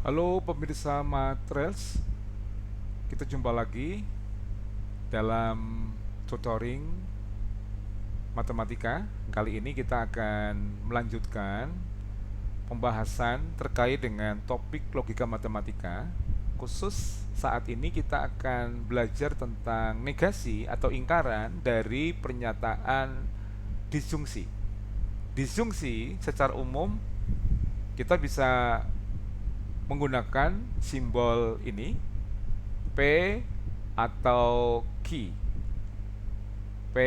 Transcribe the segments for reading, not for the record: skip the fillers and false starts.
Halo pemirsa Matres, kita jumpa lagi dalam tutoring matematika. Kali ini kita akan melanjutkan pembahasan terkait dengan topik logika matematika. Khusus saat ini kita akan belajar tentang negasi atau ingkaran dari pernyataan disjungsi. Disjungsi secara umum kita bisa menggunakan simbol ini P atau Q. P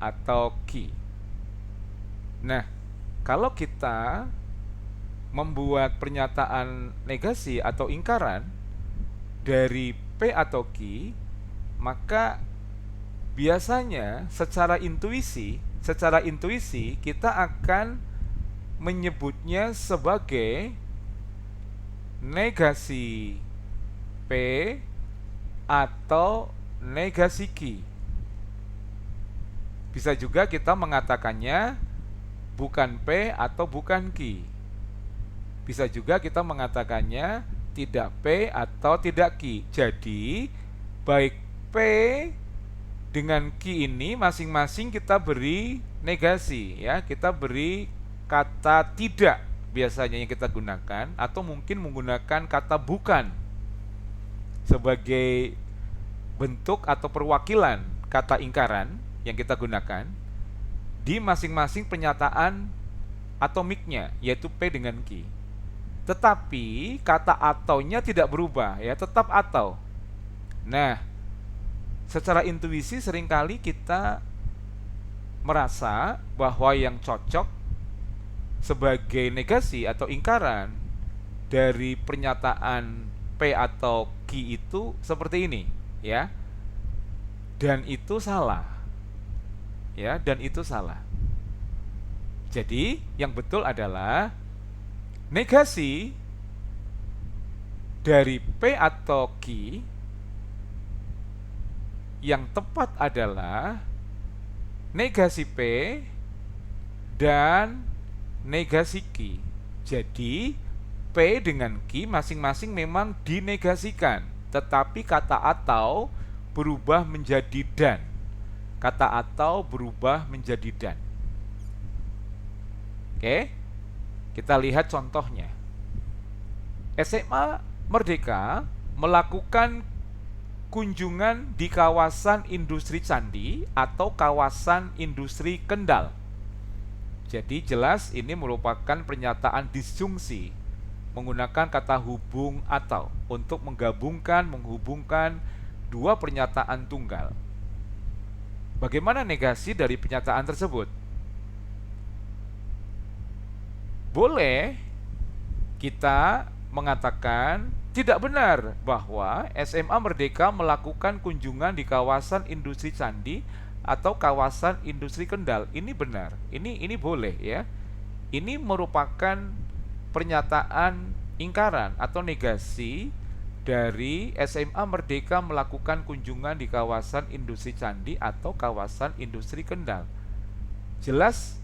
atau Q. Nah, kalau kita membuat pernyataan negasi atau ingkaran dari P atau Q, maka biasanya secara intuisi kita akan menyebutnya sebagai negasi P atau negasi Q. Bisa juga kita mengatakannya bukan P atau bukan Q. Bisa juga kita mengatakannya tidak P atau tidak Q. Jadi baik P dengan Q ini masing-masing kita beri negasi, ya. Kita beri kata tidak biasanya yang kita gunakan, atau mungkin menggunakan kata bukan sebagai bentuk atau perwakilan kata ingkaran yang kita gunakan di masing-masing pernyataan atomiknya, yaitu P dengan Q. Tetapi kata ataunya tidak berubah, ya, tetap atau. Nah, secara intuisi seringkali kita merasa bahwa yang cocok sebagai negasi atau ingkaran dari pernyataan P atau Q itu seperti ini, ya. Dan itu salah. Ya, dan itu salah. Jadi, yang betul adalah negasi dari P atau Q yang tepat adalah negasi P dan negasi Q. Jadi P dengan Q masing-masing memang dinegasikan, tetapi kata atau berubah menjadi dan. Kata atau berubah menjadi dan. Oke, kita lihat contohnya. SMA Merdeka melakukan kunjungan di kawasan industri Candi atau kawasan industri Kendal. Jadi jelas ini merupakan pernyataan disjungsi menggunakan kata hubung atau untuk menghubungkan dua pernyataan tunggal. Bagaimana negasi dari pernyataan tersebut? Boleh kita mengatakan tidak benar bahwa SMA Merdeka melakukan kunjungan di kawasan industri Candi atau kawasan industri Kendal. Ini benar. Ini boleh, ya. Ini merupakan pernyataan ingkaran atau negasi dari SMA Merdeka melakukan kunjungan di kawasan industri Candi atau kawasan industri Kendal. Jelas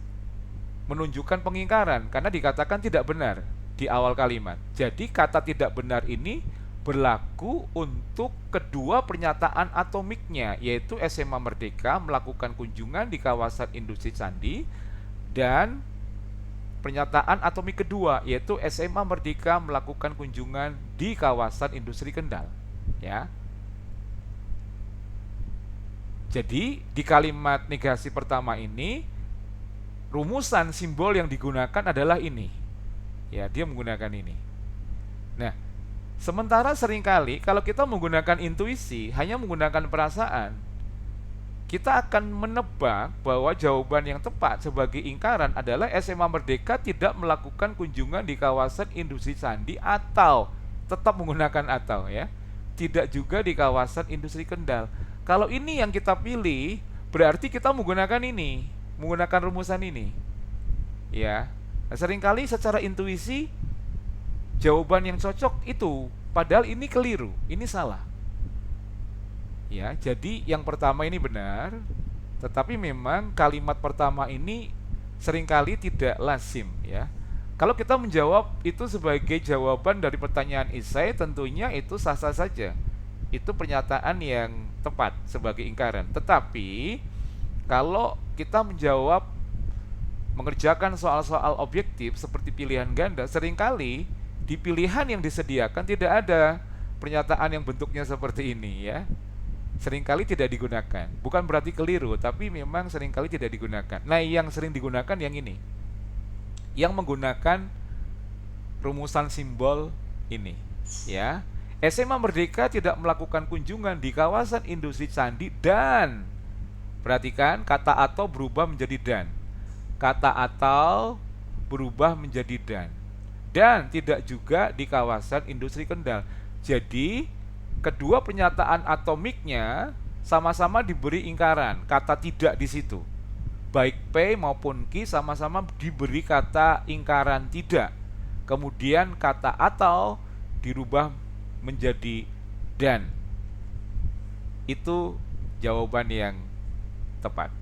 menunjukkan pengingkaran karena dikatakan tidak benar di awal kalimat. Jadi kata tidak benar ini berlaku untuk kedua pernyataan atomiknya, yaitu SMA Merdeka melakukan kunjungan di kawasan industri Candi, dan pernyataan atomik kedua, yaitu SMA Merdeka melakukan kunjungan di kawasan industri Kendal, ya. Jadi di kalimat negasi pertama ini rumusan simbol yang digunakan adalah ini. Ya, dia menggunakan ini. Nah, sementara seringkali kalau kita menggunakan intuisi, hanya menggunakan perasaan, kita akan menebak bahwa jawaban yang tepat sebagai ingkaran adalah SMA Merdeka tidak melakukan kunjungan di kawasan industri Candi atau tetap menggunakan atau, ya. Tidak juga di kawasan industri Kendal. Kalau ini yang kita pilih, berarti kita menggunakan ini, menggunakan rumusan ini. Ya. Nah, seringkali secara intuisi jawaban yang cocok itu, padahal ini keliru, ini salah. Ya, jadi yang pertama ini benar, tetapi memang kalimat pertama ini seringkali tidak lazim, ya. Kalau kita menjawab itu sebagai jawaban dari pertanyaan esai, tentunya itu sah-sah saja. Itu pernyataan yang tepat sebagai ingkaran. Tetapi kalau kita menjawab mengerjakan soal-soal objektif seperti pilihan ganda, seringkali di pilihan yang disediakan tidak ada pernyataan yang bentuknya seperti ini ya. Seringkali tidak digunakan. Bukan berarti keliru, tapi memang seringkali tidak digunakan. Nah, yang sering digunakan yang ini, yang menggunakan rumusan simbol ini ya. SMA Merdeka tidak melakukan kunjungan di kawasan industri Candi dan, perhatikan, kata atau berubah menjadi dan. Kata atau berubah menjadi dan tidak juga di kawasan industri Kendal. Jadi kedua pernyataan atomiknya sama-sama diberi ingkaran, kata tidak di situ. Baik P maupun Q sama-sama diberi kata ingkaran tidak. Kemudian kata atau dirubah menjadi dan. Itu jawaban yang tepat.